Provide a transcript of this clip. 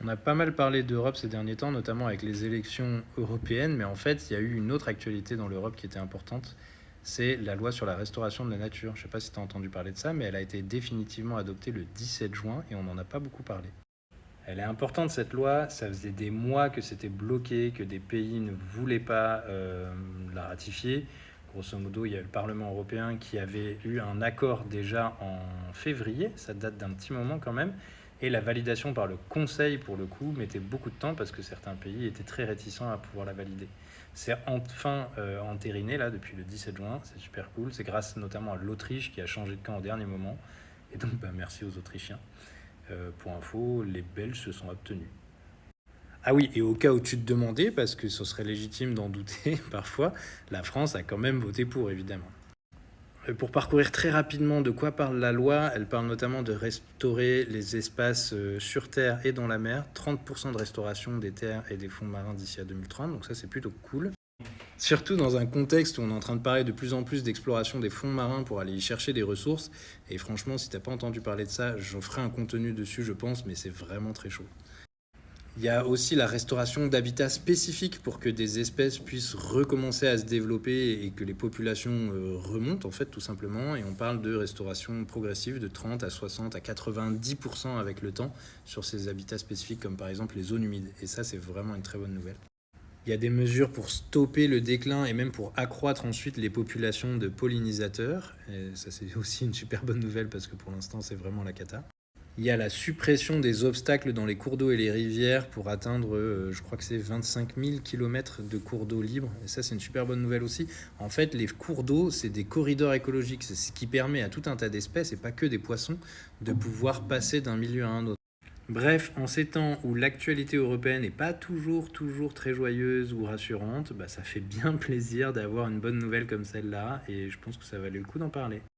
On a pas mal parlé d'Europe ces derniers temps, notamment avec les élections européennes, mais en fait, il y a eu une autre actualité dans l'Europe qui était importante, c'est la loi sur la restauration de la nature. Je ne sais pas si tu as entendu parler de ça, mais elle a été définitivement adoptée le 17 juin et on n'en a pas beaucoup parlé. Elle est importante cette loi, ça faisait des mois que c'était bloqué, que des pays ne voulaient pas la ratifier. Grosso modo, il y a le Parlement européen qui avait eu un accord déjà en février, ça date d'un petit moment quand même, et la validation par le Conseil, pour le coup, mettait beaucoup de temps parce que certains pays étaient très réticents à pouvoir la valider. C'est enfin entériné là depuis le 17 juin, c'est super cool, c'est grâce notamment à l'Autriche qui a changé de camp au dernier moment, et donc merci aux Autrichiens. Pour info, les Belges se sont abstenus. Ah oui, et au cas où tu te demandais, parce que ce serait légitime d'en douter parfois, la France a quand même voté pour, évidemment. Pour parcourir très rapidement de quoi parle la loi, elle parle notamment de restaurer les espaces sur Terre et dans la mer, 30% de restauration des terres et des fonds marins d'ici à 2030, donc ça c'est plutôt cool. Surtout dans un contexte où on est en train de parler de plus en plus d'exploration des fonds marins pour aller y chercher des ressources. Et franchement, si t'as pas entendu parler de ça, j'en ferai un contenu dessus, je pense, mais c'est vraiment très chaud. Il y a aussi la restauration d'habitats spécifiques pour que des espèces puissent recommencer à se développer et que les populations remontent en fait tout simplement. Et on parle de restauration progressive de 30 à 60 à 90% avec le temps sur ces habitats spécifiques comme par exemple les zones humides. Et ça c'est vraiment une très bonne nouvelle. Il y a des mesures pour stopper le déclin et même pour accroître ensuite les populations de pollinisateurs. Et ça, c'est aussi une super bonne nouvelle parce que pour l'instant, c'est vraiment la cata. Il y a la suppression des obstacles dans les cours d'eau et les rivières pour atteindre, je crois que c'est 25 000 km de cours d'eau libres. Et ça, c'est une super bonne nouvelle aussi. En fait, les cours d'eau, c'est des corridors écologiques. C'est ce qui permet à tout un tas d'espèces, et pas que des poissons, de pouvoir passer d'un milieu à un autre. Bref, en ces temps où l'actualité européenne n'est pas toujours très joyeuse ou rassurante, ça fait bien plaisir d'avoir une bonne nouvelle comme celle-là et je pense que ça valait le coup d'en parler.